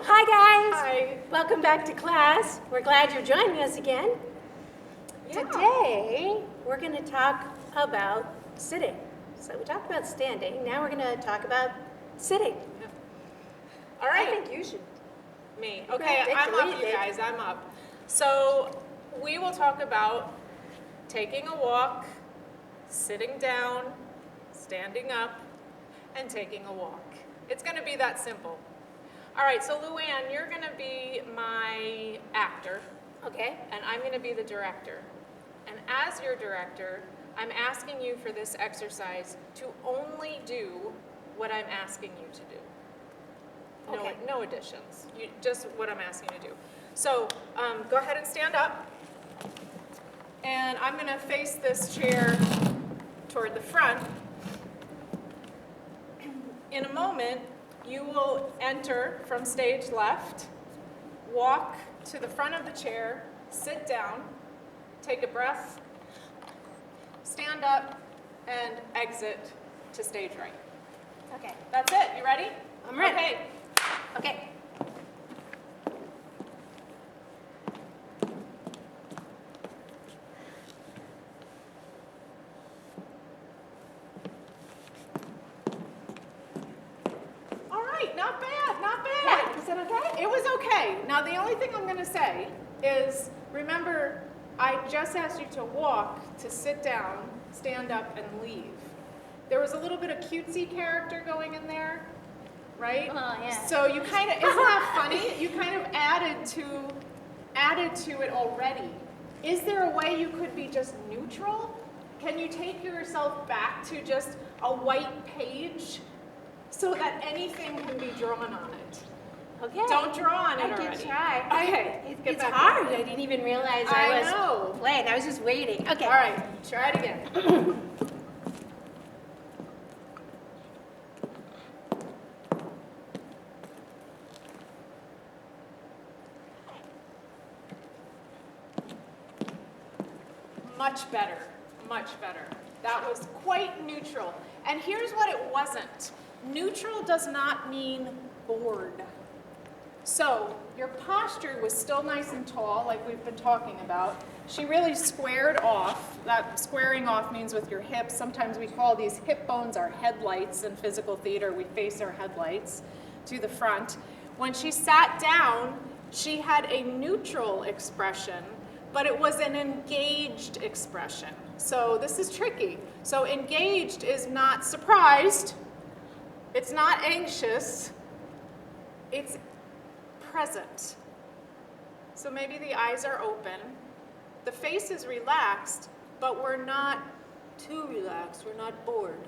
Hi guys. Hi. Welcome back to class. We're glad you're joining us again. Yeah. Today, we're going to talk about sitting. So we talked about standing. Now we're going to talk about sitting. All right. I think you should. Me. Okay, I'm up, you guys. I'm up. So we will talk about taking a walk, sitting down, standing up, and taking a walk. It's going to be that simple. All right, so Luann, you're going to be my actor. Okay. And I'm going to be the director. And as your director, I'm asking you for this exercise to only do what I'm asking you to do. Okay. No additions. Just what I'm asking you to do. So go ahead and stand up. And I'm going to face this chair toward the front. In a moment, you will enter from stage left, walk to the front of the chair, sit down, take a breath, stand up, and exit to stage right. Okay. That's it. You ready? I'm ready. Okay. Okay. All right. Not bad. Not bad. Yeah. Is that okay? It was okay. Now, the only thing I'm going to say is, remember, I just asked you to walk, to sit down, stand up, and leave. There was a little bit of cutesy character going in there, right? Oh, yeah. So you kind of, isn't that funny? You kind of added to it already. Is there a way you could be just neutral? Can you take yourself back to just a white page so that anything can be drawn on it? Okay. Don't draw on it I already. can try. Okay. It's hard. I didn't even realize I was know. playing. I was just waiting. Okay. All right, try it again. Much better, much better. That was quite neutral. And here's what it wasn't. Neutral does not mean bored. So your posture was still nice and tall, like we've been talking about. She really squared off. That squaring off means with your hips. Sometimes we call these hip bones our headlights in physical theater. We face our headlights to the front. When she sat down, she had a neutral expression, but it was an engaged expression. So this is tricky. So engaged is not surprised. It's not anxious. It's present. So maybe the eyes are open. The face is relaxed, but we're not too relaxed. We're not bored.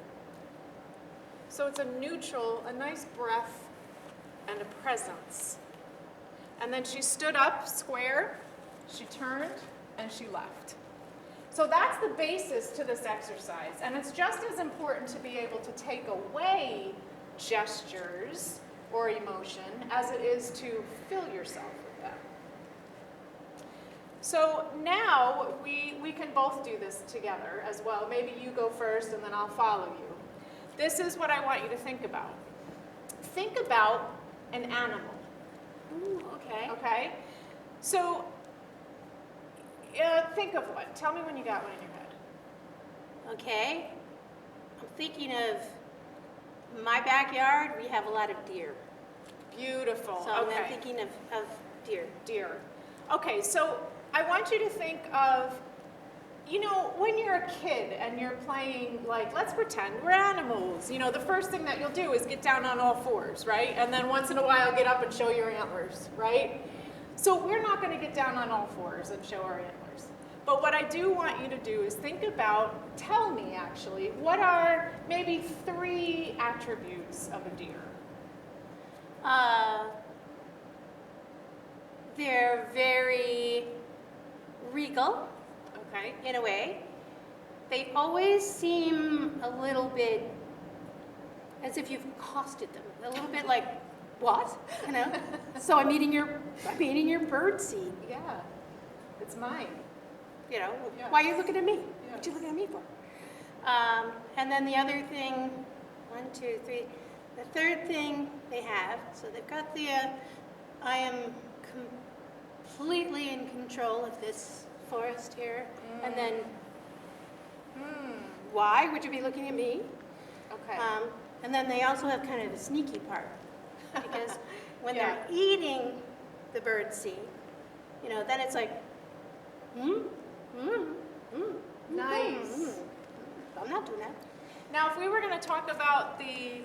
So it's a neutral, a nice breath, and a presence. And then she stood up square, she turned, and she left. So that's the basis to this exercise. And it's just as important to be able to take away gestures or emotion as it is to fill yourself with them. So now we can both do this together as well. Maybe you go first and then I'll follow you. This is what I want you to think about. Think about an animal. Ooh, okay. Okay? So think of one. Tell me when you got one in your head. Okay. I'm thinking of my backyard. We have a lot of deer. Beautiful. So okay. I'm thinking of deer. Deer. Okay, so I want you to think of, when you're a kid and you're playing, like, let's pretend we're animals. The first thing that you'll do is get down on all fours, right? And then once in a while get up and show your antlers, right? So we're not going to get down on all fours and show our antlers. But what I do want you to do is tell me actually, what are maybe 3 attributes of a deer? They're very regal, Okay. in a way. They always seem a little bit as if you've accosted them. A little bit like, what? So I'm eating your bird seed. Yeah, it's mine. Yeah. Why are you looking at me? Yeah. What you looking at me for? And then the other thing, 1, 2, 3. The third thing they have, so they've got the I am completely in control of this forest here. And then, why would you be looking at me? Okay. And then they also have kind of a sneaky part. Because when Yeah. they're eating the bird seed, then it's like, Nice. I'm not doing that. Now, if we were going to talk about the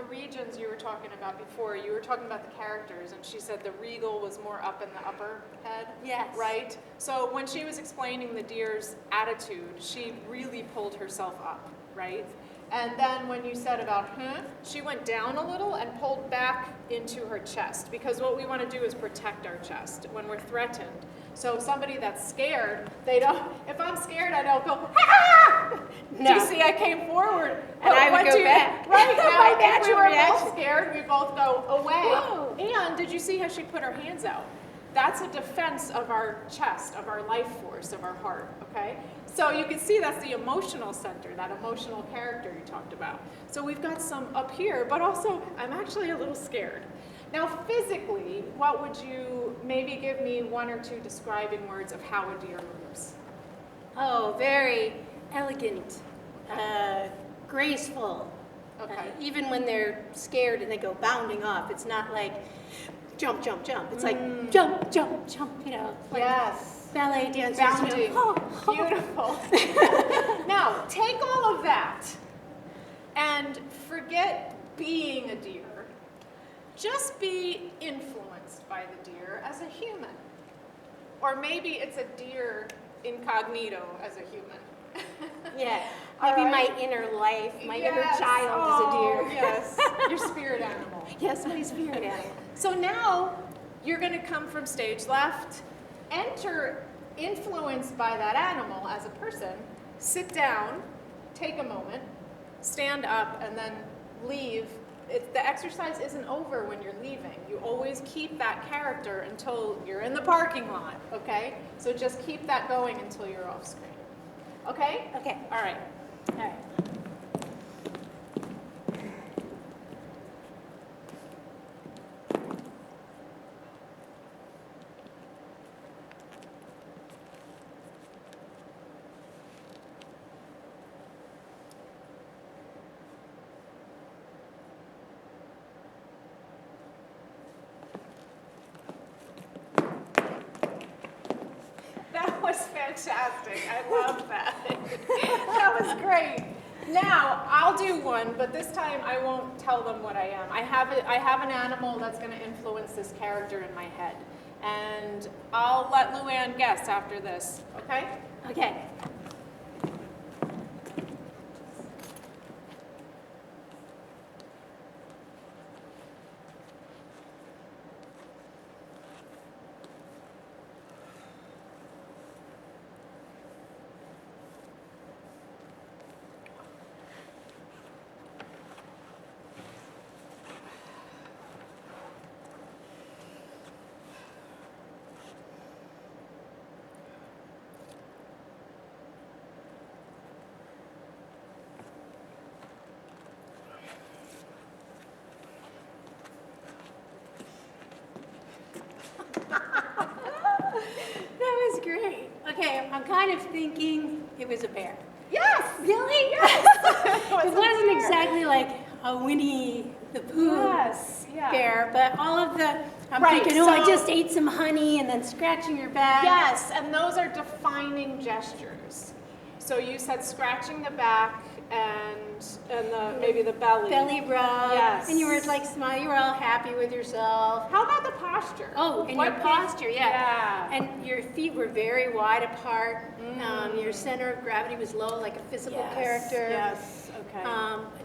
regions you were talking about before, you were talking about the characters, and she said the regal was more up in the upper head. Yes. Right? So when she was explaining the deer's attitude, she really pulled herself up, right? And then when you said about she went down a little and pulled back into her chest, because what we want to do is protect our chest when we're threatened. So somebody that's scared, they don't, if I'm scared, I don't go, ah! No. Do you see, I came forward. And I would what go do you- back. Right, My now if we natural were reaction. both scared, we both go away. Whoa. And did you see how she put her hands out? That's a defense of our chest, of our life force, of our heart, okay? So you can see that's the emotional center, that emotional character you talked about. So we've got some up here, but also I'm actually a little scared. Now physically, what would you maybe give me one or two describing words of how a deer moves? Oh, very elegant, graceful. Okay. Even when they're scared and they go bounding off, it's not like jump, jump, jump. It's like jump, jump, jump, like Yes. ballet dancers. Bounding. Oh, oh. Beautiful. Now, take all of that and forget being a deer. Just be influenced by the deer as a human. Or maybe it's a deer incognito as a human. Yeah, All maybe right. my inner life, my inner Yes. child is a deer. Yes, your spirit animal. Yes, my spirit animal. So now you're going to come from stage left, enter influenced by that animal as a person, sit down, take a moment, stand up, and then leave. The exercise isn't over when you're leaving. You always keep that character until you're in the parking lot, okay? So just keep that going until you're off screen. Okay? Okay, All right. all right. That was fantastic. I love that. That was great. Now, I'll do one, but this time I won't tell them what I am. I have an animal that's going to influence this character in my head. And I'll let Luann guess after this, okay? Okay. That was great. Okay, I'm kind of thinking it was a bear. Yes! Really? Yes! It wasn't exactly like a Winnie the Pooh Yes, yeah. bear, but all of the, I'm Right, thinking, oh, I so- just ate some honey and then scratching your back. Yes, and those are defining gestures. So you said scratching the back and maybe the belly. Belly rub. Yes. And you were like smile, you were all happy with yourself. How about the posture? Oh, and What your gave- posture, yeah. Yeah. And your feet were very wide apart. Your center of gravity was low, like a physical Yes, character. Yes, okay.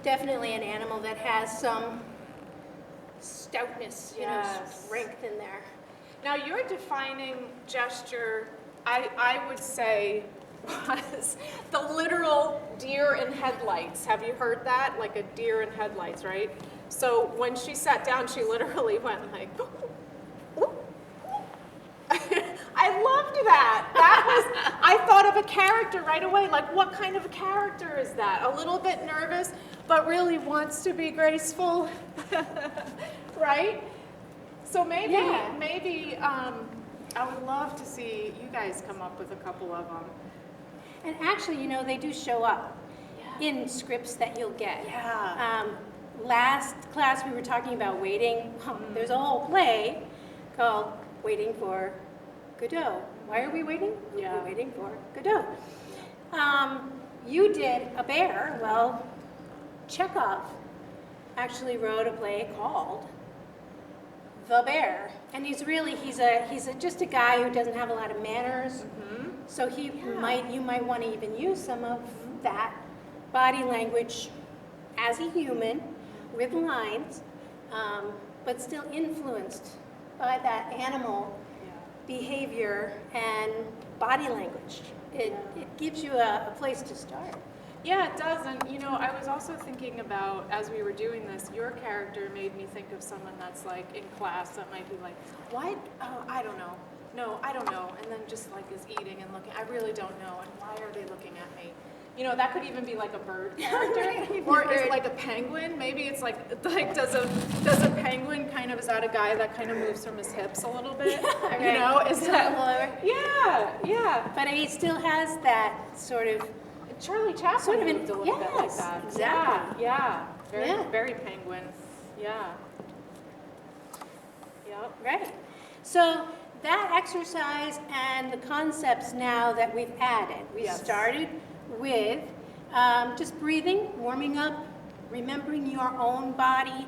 Definitely an animal that has some stoutness, Yes. strength in there. Now your defining gesture, I would say, was the literal deer in headlights. Have you heard that? Like a deer in headlights, right? So when she sat down, she literally went like, I loved that. That was, I thought of a character right away. Like, what kind of a character is that? A little bit nervous, but really wants to be graceful, right? So maybe, Yeah. maybe I would love to see you guys come up with a couple of them. And actually, you know, they do show up in scripts that you'll get. Yeah. Last class we were talking about waiting. There's a whole play called Waiting for Godot. Why are we waiting? Yeah. We're waiting for Godot. You did a bear. Well, Chekhov actually wrote a play called The Bear, and he's just a guy who doesn't have a lot of manners. So you might want to even use some of that body language as a human with lines, but still influenced by that animal behavior and body language. It gives you a place to start. Yeah, it does. And, you know, I was also thinking about, as we were doing this, your character made me think of someone that's like in class that might be like, what? Oh, I don't know. No, I don't know. And then just like is eating and looking. I really don't know. And why are they looking at me? You know, that could even be like a bird character, or is it like a penguin? Maybe it's like does a penguin kind of, is that a guy that kind of moves from his hips a little bit? You know, is that? Yeah. But he still has that sort of Charlie Chaplin moved a little bit like yes, that. exactly. Yeah. Yeah. Very penguin. Yeah. Yep. right. So that exercise and the concepts now that we've added, we started with just breathing, warming up, remembering your own body,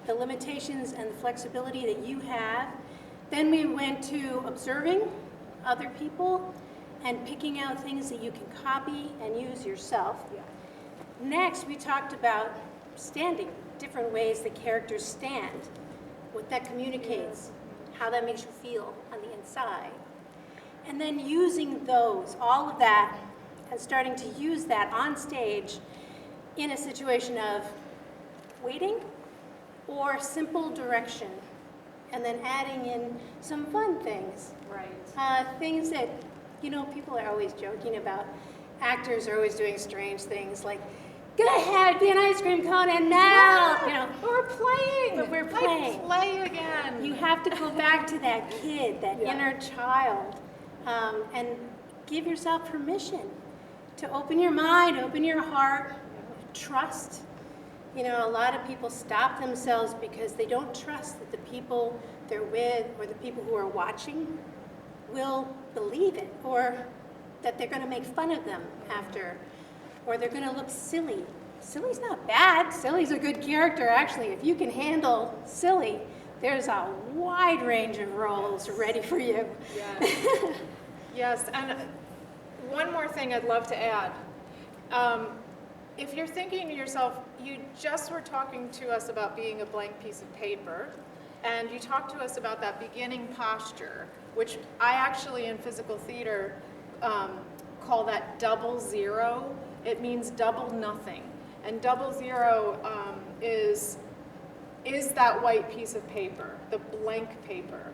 the limitations and the flexibility that you have. Then we went to observing other people and picking out things that you can copy and use yourself. Next, we talked about standing, different ways that characters stand, what that communicates, how that makes you feel on the inside. And then using those, all of that, and starting to use that on stage in a situation of waiting or simple direction, and then adding in some fun things. Right. Things that, you know, people are always joking about. Actors are always doing strange things like, go ahead, be an ice cream cone and melt. You know, We're playing. But we're playing. Play again. you have to go back to that kid, that inner child, and give yourself permission to open your mind, open your heart, trust. You know, a lot of people stop themselves because they don't trust that the people they're with or the people who are watching will believe it, or that they're going to make fun of them after, or they're going to look silly. Silly's not bad. Silly's a good character, actually. If you can handle silly, there's a wide range of roles ready for you. Yes. Yes, and one more thing I'd love to add. If you're thinking to yourself, you just were talking to us about being a blank piece of paper, and you talked to us about that beginning posture, which I actually in physical theater call that double zero. It means double nothing. And double zero is that white piece of paper, the blank paper.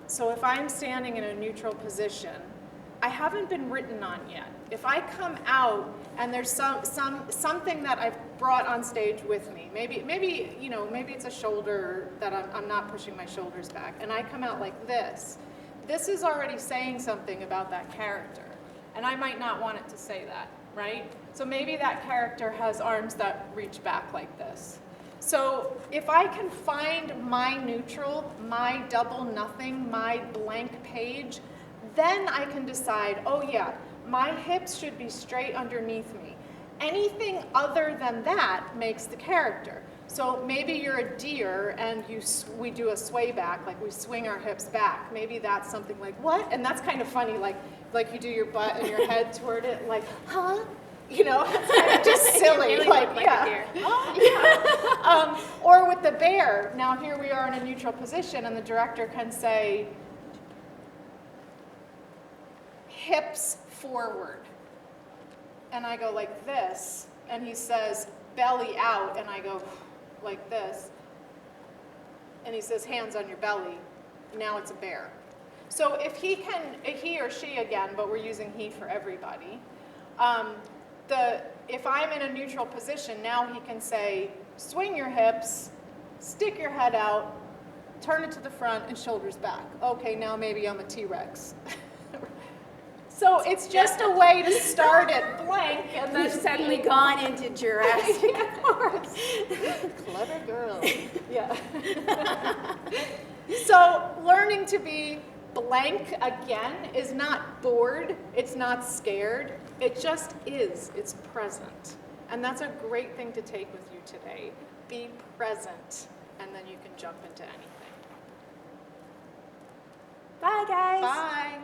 So if I'm standing in a neutral position, I haven't been written on yet. If I come out and there's something that I've brought on stage with me, maybe it's a shoulder that I'm not pushing my shoulders back, and I come out like this is already saying something about that character, and I might not want it to say that, right? So maybe that character has arms that reach back like this. So if I can find my neutral, my double nothing, my blank page, then I can decide, oh yeah, my hips should be straight underneath me. Anything other than that makes the character. So maybe you're a deer and we do a sway back, like we swing our hips back. Maybe that's something like, what? And that's kind of funny, like you do your butt and your head toward it, like, huh? You know, it's kind of just silly. You really look like a deer. Or with the bear, now here we are in a neutral position and the director can say, hips forward. And I go like this, and he says, belly out, and I go like this. And he says, hands on your belly. Now it's a bear. So if he or she again, but we're using he for everybody, if I'm in a neutral position, now he can say, swing your hips, stick your head out, turn it to the front and shoulders back. Okay, now maybe I'm a T-Rex. So it's just a way to start it blank and then We've suddenly gone into Jurassic Park. Clever girl. Yeah. So learning to be blank again is not bored, it's not scared, it just is, it's present. And that's a great thing to take with you today. Be present, and then you can jump into anything. Bye, guys. Bye.